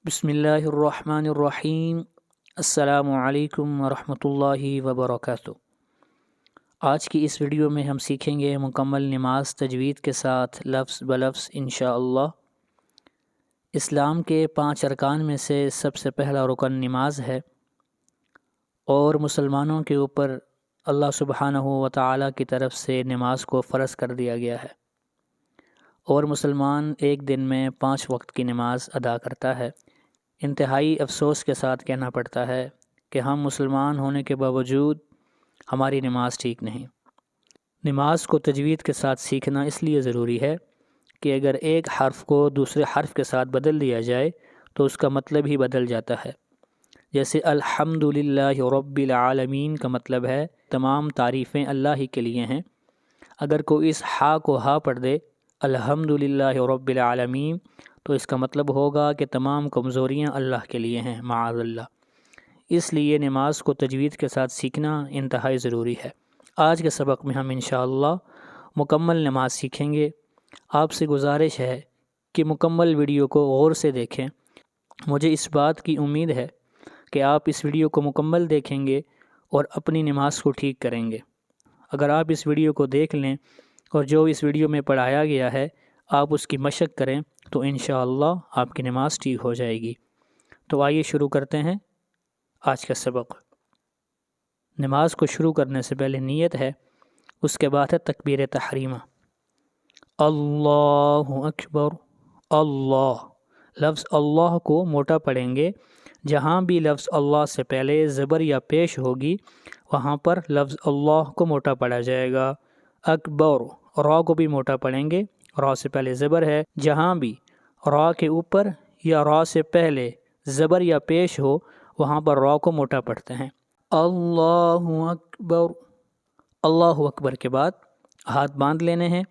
بسم اللہ الرحمن الرحیم۔ السلام علیکم ورحمۃ اللہ وبرکاتہ۔ آج کی اس ویڈیو میں ہم سیکھیں گے مکمل نماز تجوید کے ساتھ لفظ بلفظ انشاءاللہ۔ اسلام کے 5 ارکان میں سے سب سے پہلا رکن نماز ہے، اور مسلمانوں کے اوپر اللہ سبحانہ و تعالیٰ کی طرف سے نماز کو فرض کر دیا گیا ہے، اور مسلمان ایک دن میں 5 وقت کی نماز ادا کرتا ہے۔ انتہائی افسوس کے ساتھ کہنا پڑتا ہے کہ ہم مسلمان ہونے کے باوجود ہماری نماز ٹھیک نہیں۔ نماز کو تجوید کے ساتھ سیکھنا اس لیے ضروری ہے کہ اگر ایک حرف کو دوسرے حرف کے ساتھ بدل دیا جائے تو اس کا مطلب ہی بدل جاتا ہے۔ جیسے الحمدللہ رب العالمین کا مطلب ہے تمام تعریفیں اللہ ہی کے لیے ہیں، اگر کوئی اس ہا کو ہا پڑھ دے الحمدللہ رب العالمین تو اس کا مطلب ہوگا کہ تمام کمزوریاں اللہ کے لیے ہیں، معاذ اللہ۔ اس لیے نماز کو تجوید کے ساتھ سیکھنا انتہائی ضروری ہے۔ آج کے سبق میں ہم انشاءاللہ مکمل نماز سیکھیں گے۔ آپ سے گزارش ہے کہ مکمل ویڈیو کو غور سے دیکھیں۔ مجھے اس بات کی امید ہے کہ آپ اس ویڈیو کو مکمل دیکھیں گے اور اپنی نماز کو ٹھیک کریں گے۔ اگر آپ اس ویڈیو کو دیکھ لیں اور جو اس ویڈیو میں پڑھایا گیا ہے آپ اس کی مشق کریں تو انشاءاللہ آپ کی نماز ٹھیک ہو جائے گی۔ تو آئیے شروع کرتے ہیں آج کا سبق۔ نماز کو شروع کرنے سے پہلے نیت ہے، اس کے بعد ہے تکبیر تحریمہ۔ اللہ اکبر۔ اللہ، لفظ اللہ کو موٹا پڑھیں گے۔ جہاں بھی لفظ اللہ سے پہلے زبر یا پیش ہوگی وہاں پر لفظ اللہ کو موٹا پڑھا جائے گا۔ اکبر، را کو بھی موٹا پڑھیں گے، را سے پہلے زبر ہے۔ جہاں بھی را کے اوپر یا را سے پہلے زبر یا پیش ہو وہاں پر را کو موٹا پڑھتے ہیں۔ اللہ اکبر۔ اللہ اکبر کے بعد ہاتھ باندھ لینے ہیں،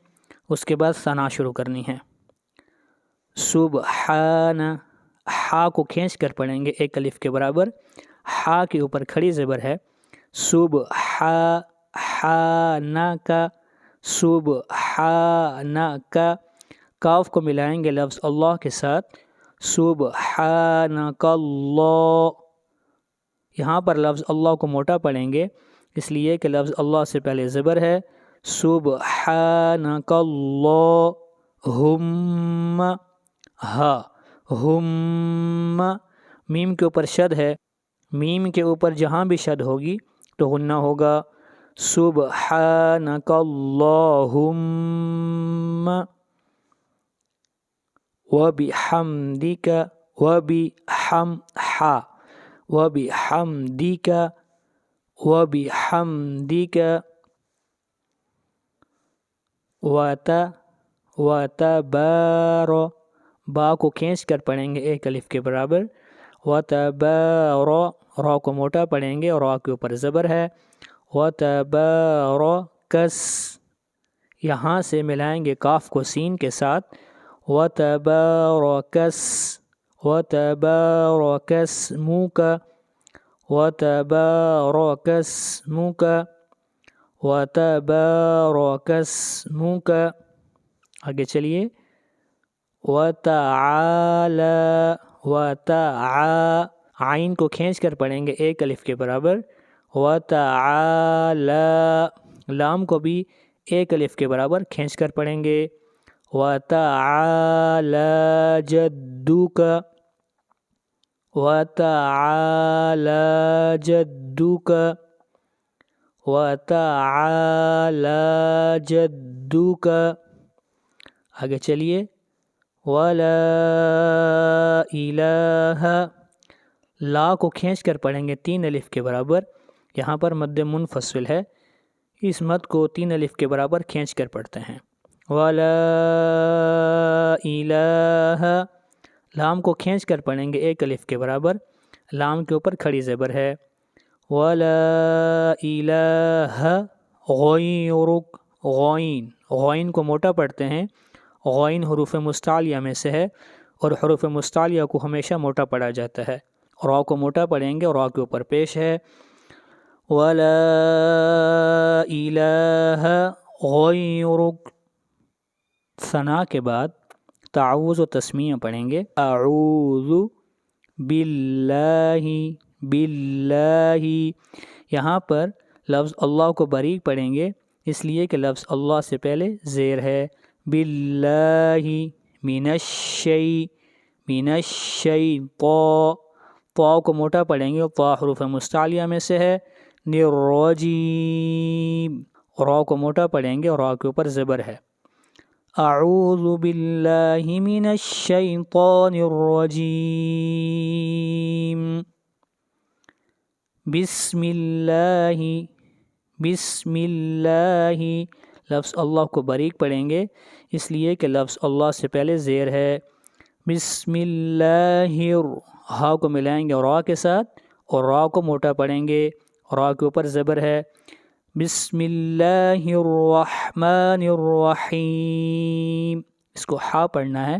اس کے بعد ثنا شروع کرنی ہے۔ سبحان، ہا کو کھینچ کر پڑھیں گے ایک الف کے برابر۔ ہا کے اوپر کھڑی زبر ہے۔ کا سبحانک، کاف کو ملائیں گے لفظ اللہ کے ساتھ، سبحانک اللہ۔ یہاں پر لفظ اللہ کو موٹا پڑھیں گے اس لیے کہ لفظ اللہ سے پہلے زبر ہے۔ سبحانک اللہم، ہا، ہم، میم کے اوپر شد ہے، میم کے اوپر جہاں بھی شد ہوگی تو غنہ ہوگا۔ سبحانک اللہم وبحمدک، وبحمدک، وبحمدک، وتبار، با کو کھینچ کر پڑھیں گے ایک الف کے برابر۔ وتبار، را کو موٹا پڑھیں گے اور را کے اوپر زبر ہے۔ وتبارکس، یہاں سے ملائیں گے کاف کو سین کے ساتھ۔ وتبارکس، وتبارک اسمک، وتبارک اسمک، وتبارک اسمک۔ آگے چلیے۔ وتعالی، عین کو کھینچ کر پڑھیں گے ایک الف کے برابر۔ وتعالی، لام کو بھی ایک الف کے برابر کھینچ کر پڑھیں گے۔ وتعالی جدک، وتعالی جدک، وتعالی جدک۔ آگے چلیے۔ ولا الہ، لا کو کھینچ کر پڑھیں گے 3 الف کے برابر، یہاں پر مد منفصل ہے، اس مد کو 3 الف کے برابر کھینچ کر پڑھتے ہیں۔ ولا الہ، لام کو کھینچ کر پڑھیں گے ایک الف کے برابر، لام کے اوپر کھڑی زبر ہے۔ ولا الہ غیرک، غین، غین کو موٹا پڑھتے ہیں، غین حروف مستعلیہ میں سے ہے اور حروف مستعلیہ کو ہمیشہ موٹا پڑھا جاتا ہے۔ را کو موٹا پڑھیں گے اور را کے اوپر پیش ہے۔ ولا الہ غیرک، ثنا کے بعد تعوذ و تسمیہ پڑھیں گے۔ اعوذ، باللہ باللہ، یہاں پر لفظ اللہ کو باریک پڑھیں گے اس لیے کہ لفظ اللہ سے پہلے زیر ہے۔ باللہ من الشیء طا کو موٹا پڑھیں گے، طا حروف مستعلیہ میں سے ہے۔ الرجیم، را کو موٹا پڑھیں گے اور را کے اوپر زبر ہے۔ اعوذ باللہ من الشیطان الرجیم، بسم اللہ لفظ اللہ کو باریک پڑھیں گے اس لیے کہ لفظ اللہ سے پہلے زیر ہے۔ بسم اللہ، ہا کو ملائیں گے را کے ساتھ اور را کو موٹا پڑھیں گے، را کے اوپر زبر ہے۔ بسم اللہ الرحمن الرحیم، اس کو ہا پڑھنا ہے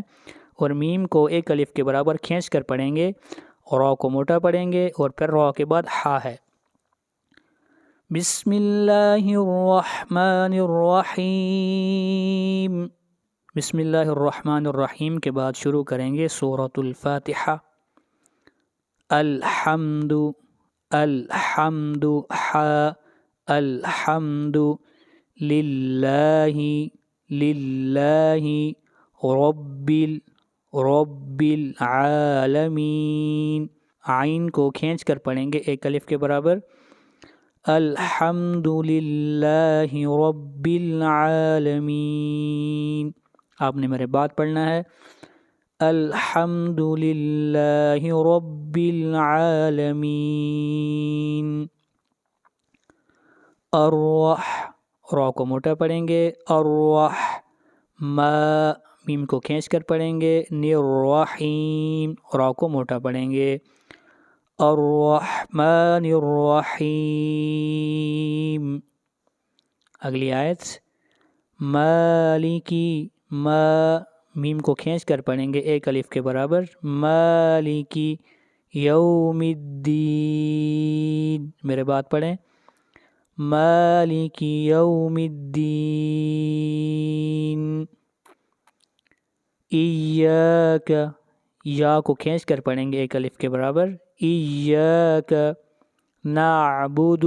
اور میم کو ایک الف کے برابر کھینچ کر پڑھیں گے اور را کو موٹا پڑھیں گے اور پھر را کے بعد ہا ہے۔ بسم اللہ الرحمن الرحیم، بسم اللہ الرحمن الرحیم کے بعد شروع کریں گے سورۃ الفاتحہ۔ الحمد الحمد للہ رب العالمین، عین کو کھینچ کر پڑھیں گے ایک الف کے برابر۔ الحمد للہ رب العالمین، آپ نے میرے بعد پڑھنا ہے۔ الحمد للہ رب العالمین۔ را کو موٹا پڑھیں گے، میم کو کھینچ کر پڑھیں گے، الرحیم، را کو موٹا پڑھیں گے۔ الرحمن الرحیم۔ اگلی آیت مالکی، میم کو کھینچ کر پڑھیں گے ایک الف کے برابر، مالکی یوم الدین، میرے بعد پڑھیں، مالکی یوم الدین۔ ایاک، یا کو کھینچ کر پڑھیں گے ایک الف کے برابر، ایاک نعبد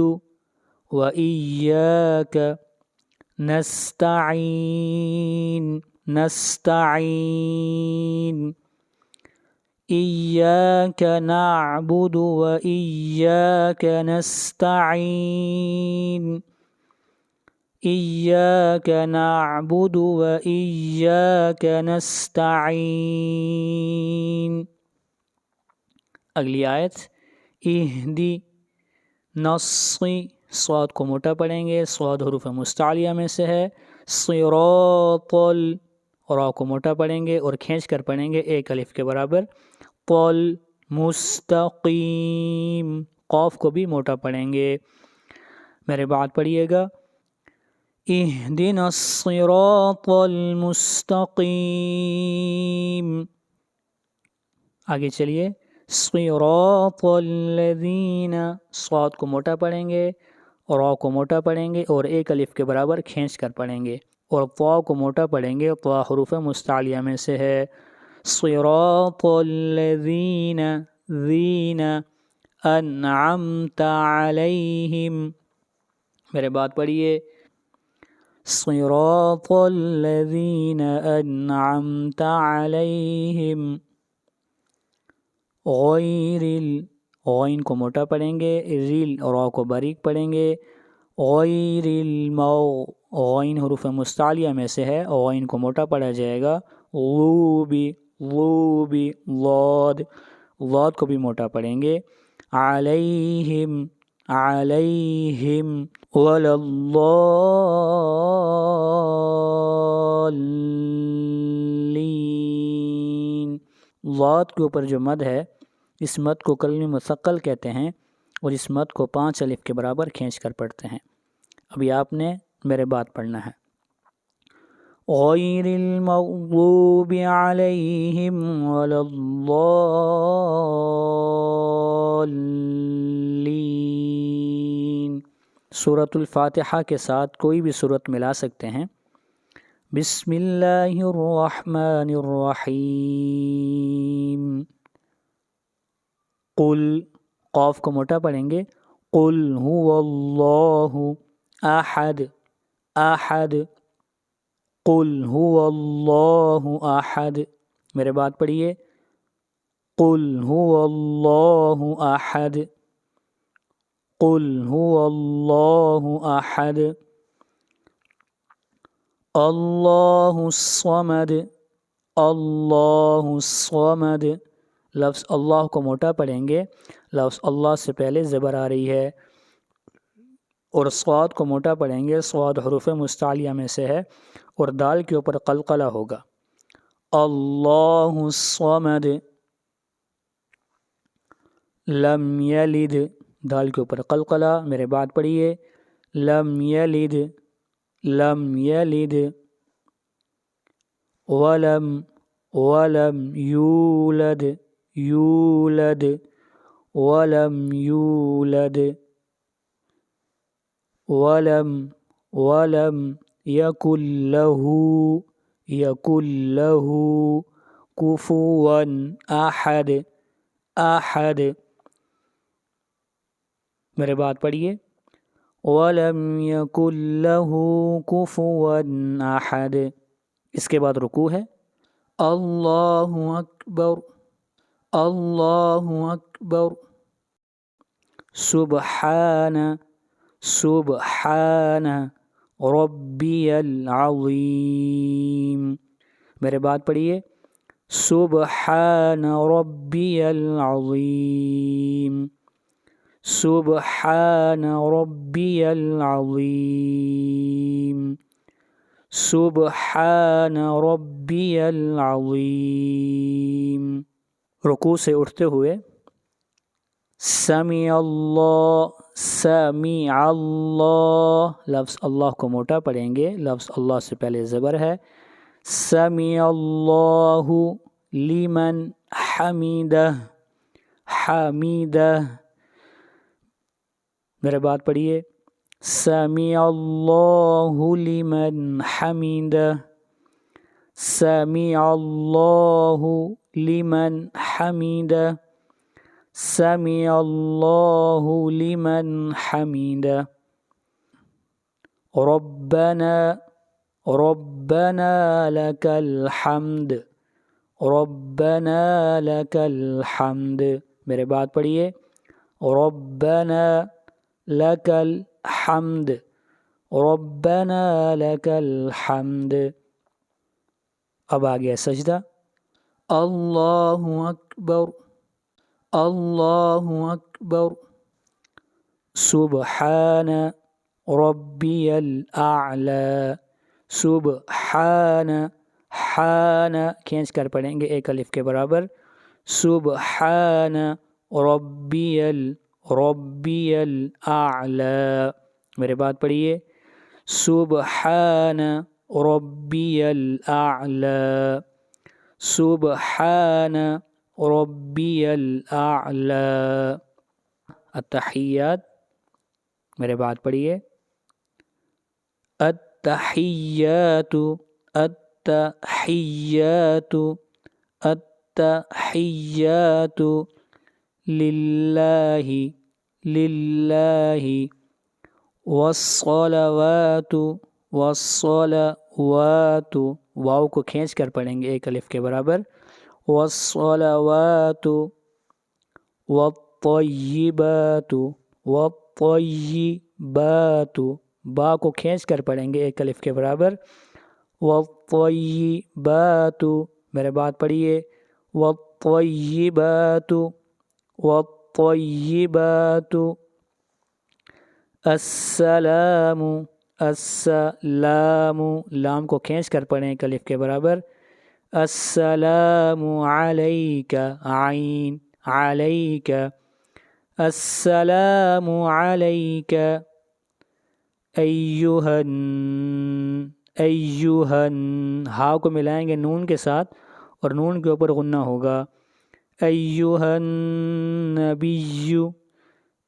و ایاک نستعین، ایاک نعبد و ایاک نستعین، ایاک نعبد و ایاک نستعین۔ اگلی آیت اہدی نصی، صاد کو موٹا پڑھیں گے، صاد حروف مستعلیہ میں سے ہے۔ صراط، را کو موٹا پڑھیں گے اور کھینچ کر پڑھیں گے ایک الف کے برابر۔ قل مستقیم، قاف کو بھی موٹا پڑھیں گے، میرے بعد پڑھیے گا۔ اہدنا الصراط المستقیم، آگے چلیے۔ صراط الذین، صاد کو موٹا پڑھیں گے اور را کو موٹا پڑھیں گے اور ایک الف کے برابر کھینچ کر پڑھیں گے اور طا کو موٹا پڑھیں گے، طا حروف مستعلیہ میں سے ہے۔ صراط الذین انعمت علیہم، میرے بعد پڑھیے۔ صراط الذین انعمت علیہم غین کو موٹا پڑھیں گے، را کو باریک پڑھیں گے۔ غیر غین حروف مستعلیہ میں سے ہے، غین کو موٹا پڑھا جائے گا۔ ضاد کو بھی موٹا پڑھیں گے۔ علیہم ولا الضالین، ضاد کے اوپر جو مد ہے اس مد کو کلم مثقل کہتے ہیں اور اس مد کو 5 الف کے برابر کھینچ کر پڑھتے ہیں۔ ابھی آپ نے میرے بعد پڑھنا ہے۔ غیر المغضوب علیہم ولا الضالین۔ سورۃ الفاتحہ کے ساتھ کوئی بھی سورت ملا سکتے ہیں۔ بسم اللہ الرحمن الرحیم۔ قل، قاف کو موٹا پڑھیں گے، قل هو اللہ احد، احد، قل هو اللہ احد، میرے بات پڑھیے، قل هو اللہ احد، قل هو اللہ احد، اللہ الصمد، اللہ الصمد، لفظ اللہ کو موٹا پڑھیں گے، لفظ اللہ سے پہلے زبر آ رہی ہے، اور صاد کو موٹا پڑھیں گے، صاد حروف مستعلیہ میں سے ہے، اور دال کے اوپر قلقلہ ہوگا، اللہ الصمد، لم یلد، دال کے اوپر قلقلہ، میرے بات پڑھیے، لم یلد، لم یلد، ولم یولد، یولد، ولم یولد، ولم یکن له کفوا احد، احد، میرے بات پڑھیے، ولم یکن له کفوا احد، اس کے بعد رکوع ہے، اللہ اکبر، اللہ اکبر، سبحان، سبحان ربی العظیم، میرے بات پڑھیے، سبحان ربی العظیم، سبحان ربی العظیم، سبحان ربی العظیم، رکوع سے اٹھتے ہوئے سمیع اللہ، سمیع اللہ، لفظ اللہ کو موٹا پڑھیں گے، لفظ اللہ سے پہلے زبر ہے، سمیع اللہ لمن حمیدہ، حمیدہ، میرے بات پڑھیے، سمیع اللہ لمن حمیدہ، سمیع اللہ لمن حمیدہ، سمیع اللہ لمن حمیدہ، ربنا، ربنا لک الحمد، ربنا لک الحمد، میرے بات پڑھیے، ربنا لک الحمد، ربنا لک الحمد، اب آ گیا سجدہ، اللہ اکبر، اللہ اکبر، سبحان ربی الاعلی، سبحان، حان کھینچ کر پڑھیں گے ایک الف کے برابر، سبحان ربی ربی الاعلی، میرے بات پڑھیے، سبحان ربی الاعلی، سبحان ربی الاعلی، التحیات، میرے بات پڑھیے، التحیات، التحیات، التحیات للہ، للہ، والصلوات، والصلوات، واو کو کھینچ کر پڑھیں گے ایک الف کے برابر، والصلوات، والطیبات، والطیبات، با کو کھینچ کر پڑھیں گے ایک الف کے برابر، والطیبات، میرے بات پڑھیے، والطیبات، والطیبات، السلام، السلام، لام کو کھینچ کر پڑھیں ایک الف کے برابر، السلام علیک، عین، علیک، السلام علیک ایہن، ایہن، ہا کو ملائیں گے نون کے ساتھ اور نون کے اوپر غنہ ہوگا، ایہن نبی،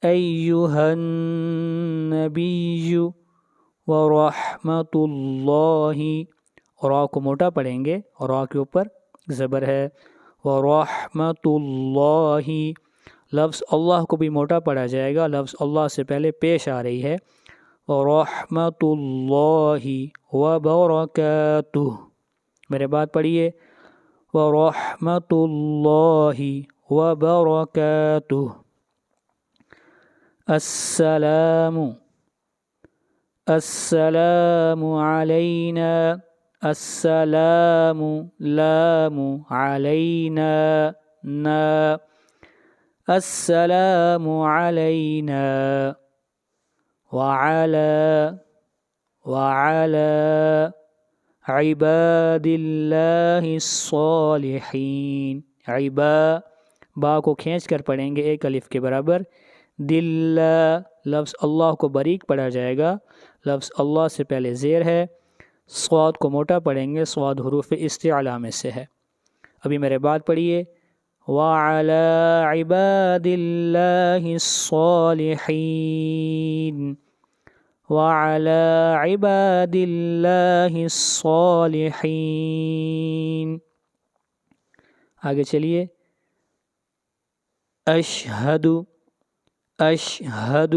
ایہن نبی ورحمۃ اللہ، را کو موٹا پڑھیں گے اور را کے اوپر زبر ہے، ورحمۃ اللہ، لفظ اللہ کو بھی موٹا پڑھا جائے گا، لفظ اللہ سے پہلے پیش آ رہی ہے ورحمۃ اللہ وبرکاتہ۔ میرے بات پڑھیے ورحمۃ اللہ وبرکاتہ۔ السلام السلام علینا، السلام لام علینا نا، السلام علینا وعلى عباد اللہ الصالحین۔ با کو کھینچ کر پڑھیں گے ایک الف کے برابر، دل لفظ اللہ کو باریک پڑھا جائے گا، لفظ اللہ سے پہلے زیر ہے، صاد کو موٹا پڑھیں گے، صاد حروف استعلاء میں سے ہے۔ ابھی میرے بات پڑھیے وعلى عباد اللہ الصالحین، وعلى عباد اللہ الصالحین۔ آگے چلیے اشہد اشہد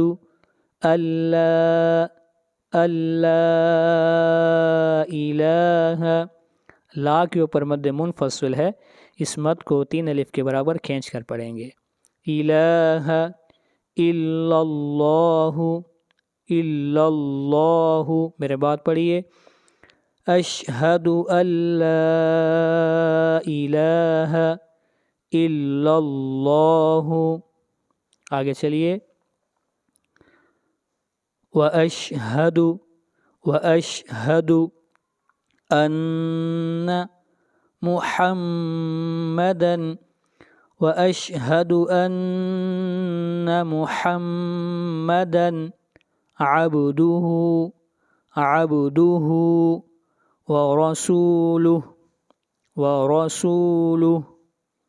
اللہ الہ، لا کے اوپر مد منفصل ہے، اس مد کو 3 الف کے برابر کھینچ کر پڑھیں گے، الہ الا اللہ الا اللہ۔ میرے بات پڑھیے اشہد ان لا الہ الا اللہ۔ آگے چلیے واشہد ان محمدا، واشہد ان محمدا عبدہ ورسولہ۔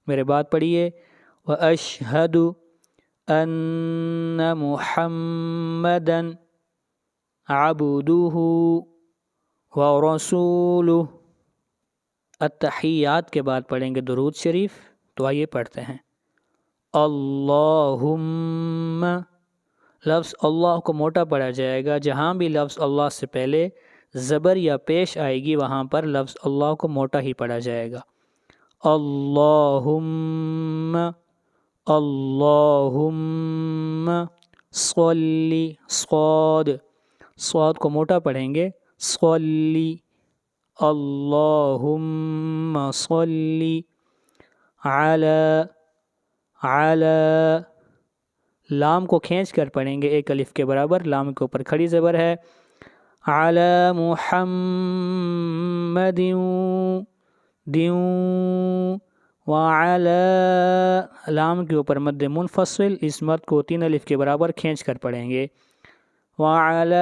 میرے بات پڑھیے واشہد ان محمدا عبدہ ورسولہ۔ التحیات کے بعد پڑھیں گے درود شریف، تو آئیے پڑھتے ہیں اللہم، لفظ اللہ کو موٹا پڑھا جائے گا، جہاں بھی لفظ اللہ سے پہلے زبر یا پیش آئے گی وہاں پر لفظ اللہ کو موٹا ہی پڑھا جائے گا۔ اللہم اللہم صلی، صاد کو موٹا پڑھیں گے، صلی، اللہم صلی علی، لام کو کھینچ کر پڑھیں گے ایک الف کے برابر، لام کے اوپر کھڑی زبر ہے، علی محمد وعلی، لام کے اوپر مد منفصل، اس مد کو 3 الف کے برابر کھینچ کر پڑھیں گے، وعلی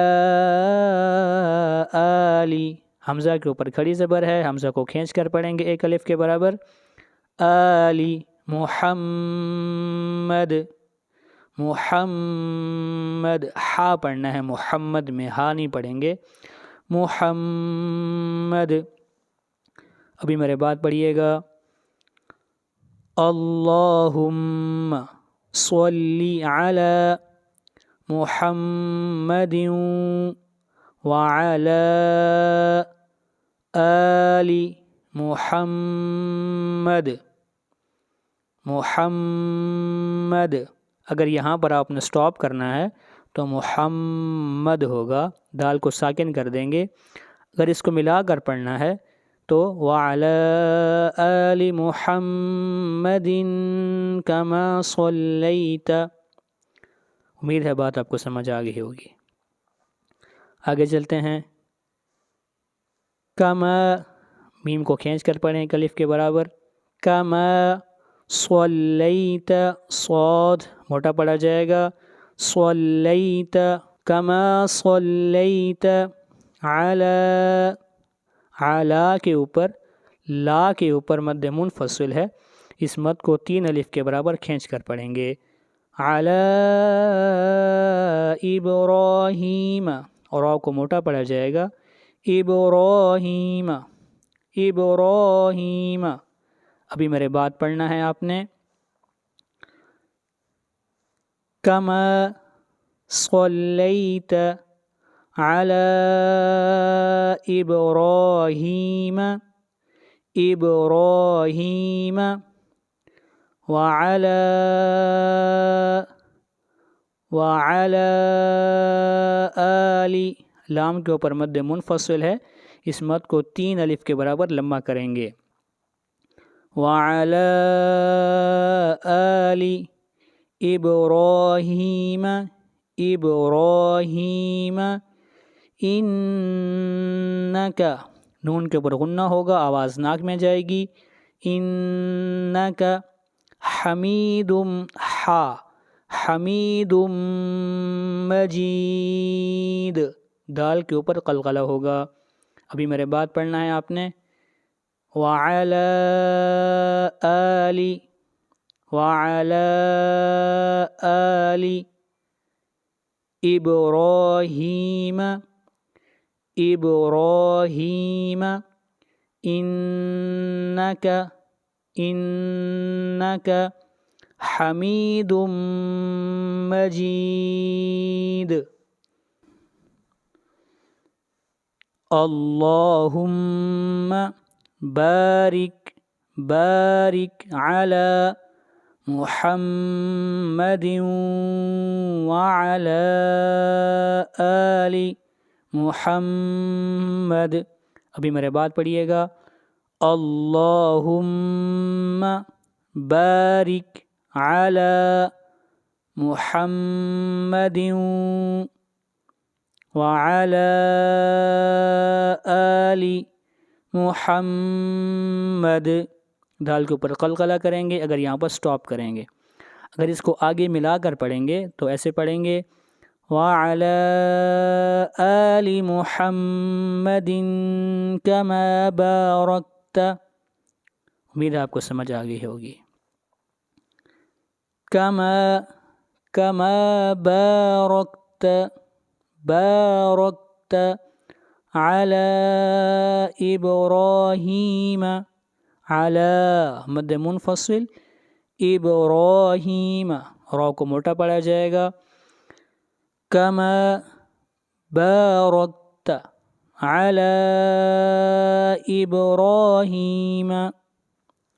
آلی، حمزہ کے اوپر کھڑی زبر ہے، حمزہ کو کھینچ کر پڑھیں گے ایک الف کے برابر، آلی محمد ہا پڑھنا ہے، محمد میں ہا نہیں پڑھیں گے، محمد۔ ابھی میرے بات پڑھیے گا اللہم صلی علی محمد وعلی آل محمد۔ اگر یہاں پر آپ نے سٹاپ کرنا ہے تو محمد ہوگا، دال کو ساکن کر دیں گے۔ اگر اس کو ملا کر پڑھنا ہے تو وعلی آل محمد کما صلیت۔ امید ہے بات آپ کو سمجھ آ گئی ہوگی۔ آگے چلتے ہیں، کما، میم کو کھینچ کر پڑھیں ایک الف کے برابر، کما صلیت، صاد موٹا پڑھا جائے گا، صلیت، کما صلیت علی کے اوپر، لا کے اوپر مد منفصل ہے، اس مد کو 3 الف کے برابر کھینچ کر پڑھیں گے، علی ابراہیم، اور را کو موٹا پڑھا جائے گا، ابراہیم۔ ابھی میرے بات پڑھنا ہے آپ نے، كما صليت على إبراهيم إبراهيم وعلى آل لام کے اوپر مد منفصل ہے، اس مد کو 3 الف کے برابر لمبا کریں گے. وعلى آل إبراهيم إبراهيم إنك نون کے اوپر غنہ ہوگا، آواز ناک میں جائے گی. إنك حمید حمید مجید دال کے اوپر قلقلہ ہوگا. ابھی میرے بات پڑھنا ہے آپ نے. وعلى آل إبراهيم إبراهيم إنك حمید مجید. اللهم بارك على محمد وعلى آل محمد. ابھی میرے بات پڑھیے گا. اللهم بارك على محمد وعلى آل محمد دال کے اوپر قلقلہ کریں گے. اگر یہاں پر سٹاپ کریں گے، اگر اس کو آگے ملا کر پڑھیں گے تو ایسے پڑھیں گے وعلى آل محمد كما باركت. امید ہے آپ کو سمجھ آ گئی ہوگی. كما باركت على إبراهيم على مد منفصل إبراهيم را کو موٹا پڑھا جائے گا. كما باركت على إبراهيم.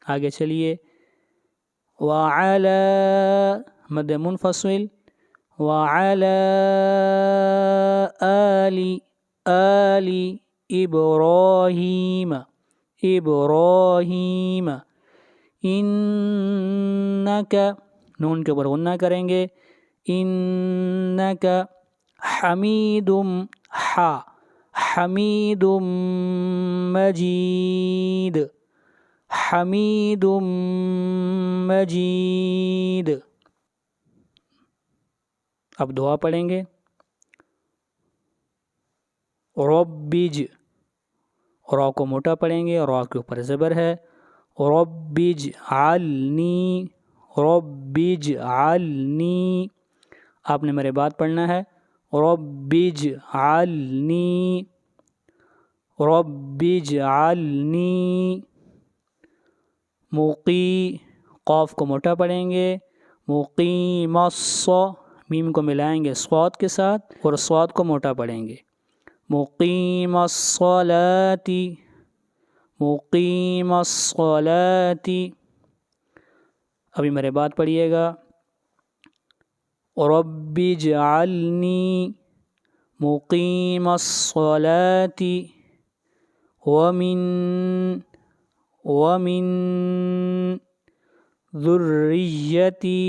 آگے چلیے. وعلى مد منفصل وعلى آل إبراهيم إبراهيم إنك نون کے اوپر غنہ کریں گے. إنك حمید حمید مجید حمید مجید. اب دعا پڑھیں گے. ربج را کو موٹا پڑھیں گے، را کے اوپر زبر ہے. ربج علنی آپ نے میرے بات پڑھنا ہے. ربج علنی مقی قاف کو موٹا پڑھیں گے. مقیم میم کو ملائیں گے صاد کے ساتھ اور صاد کو موٹا پڑھیں گے. مقیم الصلاة ابھی میرے بات پڑھیے گا. رب اجعلنی مقیم الصلاة ومن ذریتی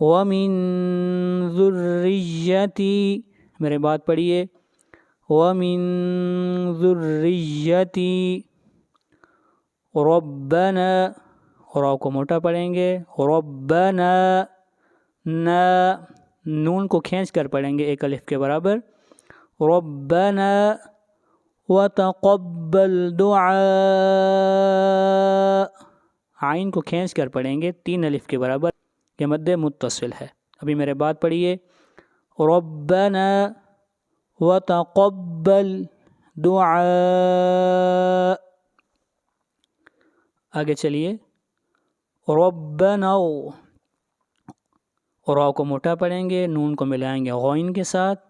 ومن ذریتی میرے بات پڑھیے. ومن ذریتی ربنا را کو موٹا پڑھیں گے. ربنا نون کو کھینچ کر پڑھیں گے ایک الف کے برابر. ربنا وتقبل دعاء عین کو کھینچ کر پڑھیں گے 3 الف کے برابر، یہ مد متصل ہے. ابھی میرے بات پڑھیے. ربنا وتقبل دعاء آگے چلیے. ربنا را کو موٹا پڑھیں گے، نون کو ملائیں گے غین کے ساتھ،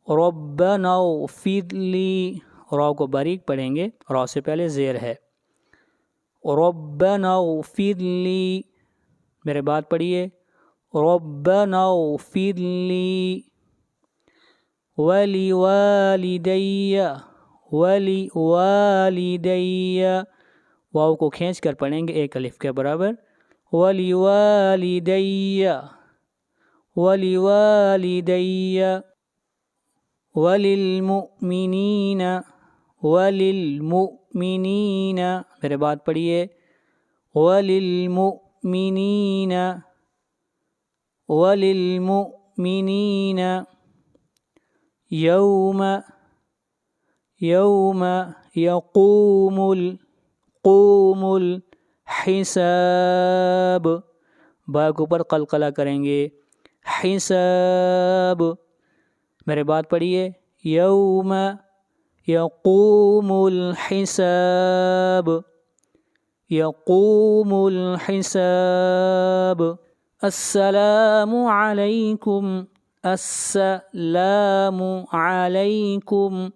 ربنا اغفر لی، را کو باریک پڑھیں گے، را سے پہلے زیر ہے، ربنا اغفر لی، میرے بات پڑھیے، ربنا اغفر لی وَلِوَالِدَيَّ، وَلِوَالِدَيَّ، واو کو کھینچ کر پڑھیں گے ایک الف کے برابر، وَلِوَالِدَيَّ، وَلِوَالِدَيَّ، وَلِلْمُؤْمِنِينَ، وَلِلْمُؤْمِنِينَ، میرے بات پڑھیے، وَلِلْمُؤْمِنِينَ، وَلِلْمُؤْمِنِينَ، یوم یقوم الحساب، با کے اوپر قلقلہ کریں گے، حساب، میرے بات پڑھیے، یوم یقوم الحساب، یقوم الحساب، السلام علیکم، السلام علیکم،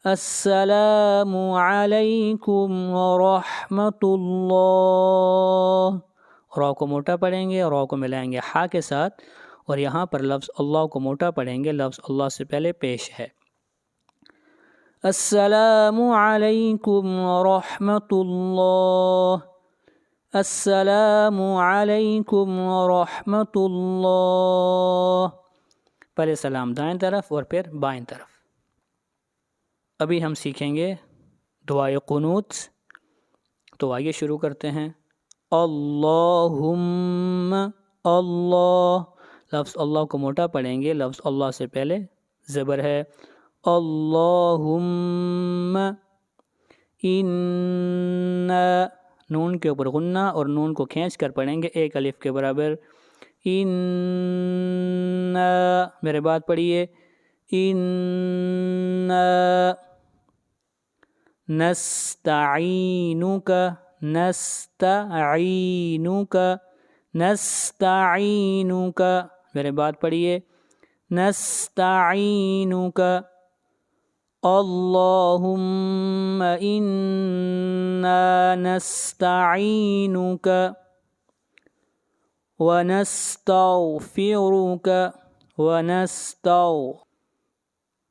السلام علیکم ورحمۃ اللہ، را کو موٹا پڑھیں گے، را کو ملائیں گے ہا کے ساتھ، اور یہاں پر لفظ اللہ کو موٹا پڑھیں گے، لفظ اللہ سے پہلے پیش ہے، السلام علیکم ورحمۃ اللہ، السلام علیکم ورحمۃ اللہ، پہلے سلام دائیں طرف اور پھر بائیں طرف۔ ابھی ہم سیکھیں گے دعائے قنوت، تو آئیے شروع کرتے ہیں۔ اللہم، اللہ، لفظ اللہ کو موٹا پڑھیں گے، لفظ اللہ سے پہلے زبر ہے، اللہم، انا، نون کے اوپر غنہ اور نون کو کھینچ کر پڑھیں گے ایک الف کے برابر، انا، میرے بات پڑھیے، انا نستعینک، نستعینک، نستعینک، میرے بات پڑھیے، نستعینک، اللہم انا نستعینک ونستغفرک،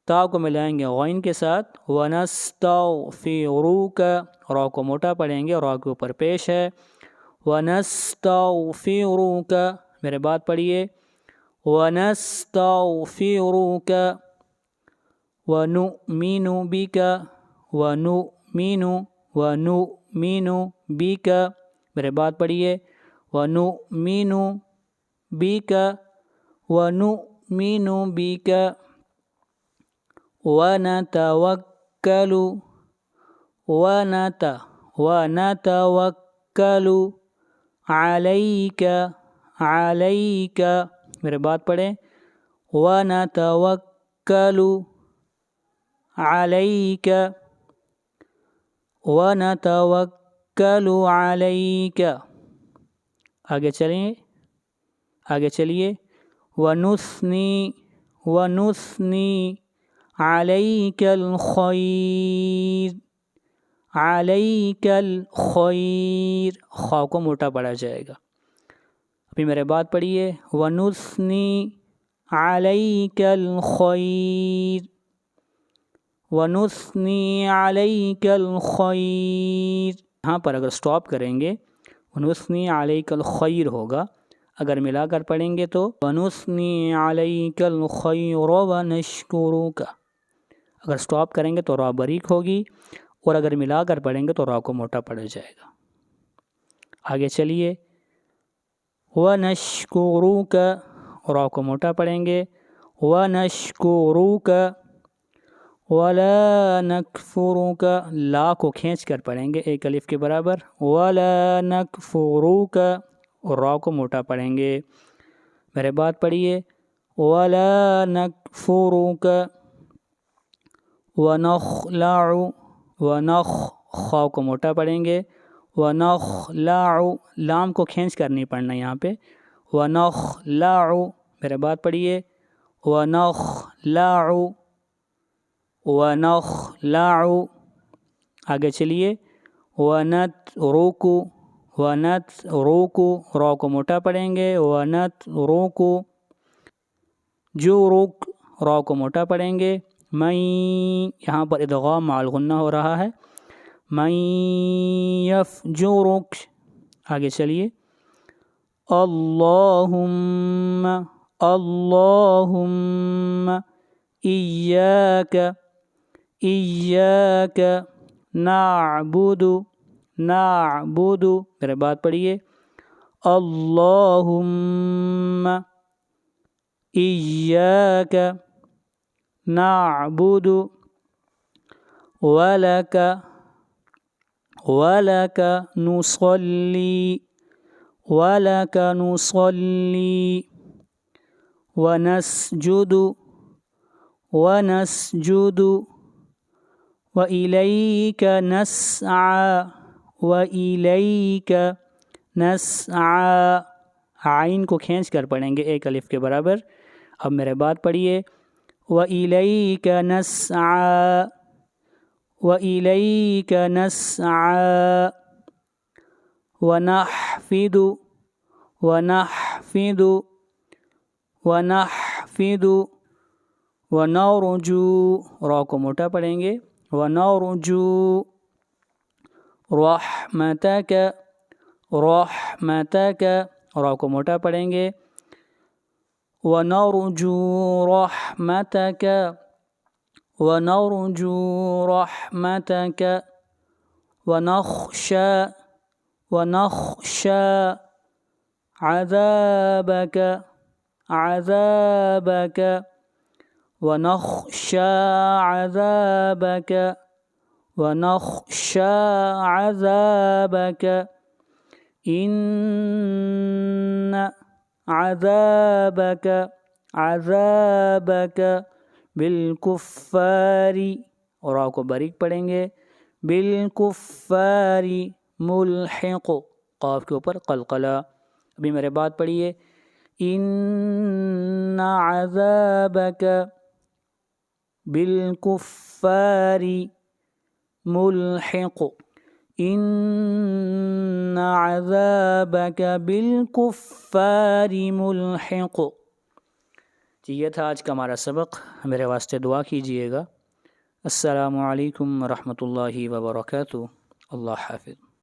تا کو ملائیں گے غین کے ساتھ، ونستغفرک، را کو موٹا پڑھیں گے، را کے اوپر پیش ہے، ونستغفرک، میرے بات پڑھیے، ونستغفرک، ونؤمن بک، ونؤمن بک، میرے بات پڑھیے، ونؤمن بک، ونؤمن بک، ونتوکل، ونتوکل علیک، علیک، میرے بات پڑھیں، ونتوکل علیک، ونتوکل علیک، آگے چلیے، ونثنی، ونثنی علیک الخیر، علیک الخیر، خا کو موٹا پڑھا جائے گا، ابھی میرے بات پڑھیے، ونثنی علیک الخیر، ونثنی علیک الخیر، یہاں پر اگر سٹاپ کریں گے ونثنی علیک الخیر ہوگا، اگر ملا کر پڑھیں گے تو ونثنی علیک الخیر ونشکرک، اگر سٹاپ کریں گے تو را باریک ہوگی، اور اگر ملا کر پڑھیں گے تو را کو موٹا پڑھا جائے گا۔ آگے چلیے، ونشکرک، را کو موٹا پڑھیں گے، ونشکرک، ولا نکفرک، لا کو کھینچ کر پڑھیں گے ایک الف کے برابر، ولا نکفرک، اور را کو موٹا پڑھیں گے، میرے بات پڑھیے، ولا نکفرک، ونخلع، خا کو موٹا پڑھیں گے، ونخلع، لام کو کھینچ کر نہیں پڑھنا یہاں پہ، ونخلع، میرے بات پڑھیے، ونخلع، ونخلع، آگے چلیے، ونترک، ونترک، را کو موٹا پڑھیں گے، ونترک، جرک، را کو موٹا پڑھیں گے، من، یہاں پر ادغام مع الغنہ ہو رہا ہے، من یفجرک، آگے چلیے، اللہم، اللہم ایاک، ایاک نعبد، نعبد، میرے بات پڑھیے، اللہم ایاک نعبد ولک، ولک نصلی، ولک نصلی ونسجد، ونسجد وإلیک نسعى، وإلیک نسعى، عین کو کھینچ کر پڑھیں گے ایک الف کے برابر۔ اب میرے بات پڑھیے، وإلیک نسعى، وإلیک نسعى ونحفظ، ونحفظ، ونحفظ ونرجو، را کو موٹا پڑھیں گے، ونرجو رحمتک، رحمتک، را کو موٹا پڑھیں گے، ونرجو رحمتک، ونرجو رحمتک ونخشى، ونخشى عذابك، عذابك ونخشى عذابك، ونخشى عذابك إن عذابك، عذابك بالکفار، اور را کو باریک پڑھیں گے، بالکفار ملحق، قاف کے اوپر قلقلہ۔ ابھی میرے بات پڑھیے، ان عذابک بالکفار ملحق، ان عذابک بالکفار ملحق۔ جی یہ تھا آج کا ہمارا سبق، میرے واسطے دعا کیجیے گا۔ السلام علیکم ورحمۃ اللہ وبرکاتہ، اللہ حافظ۔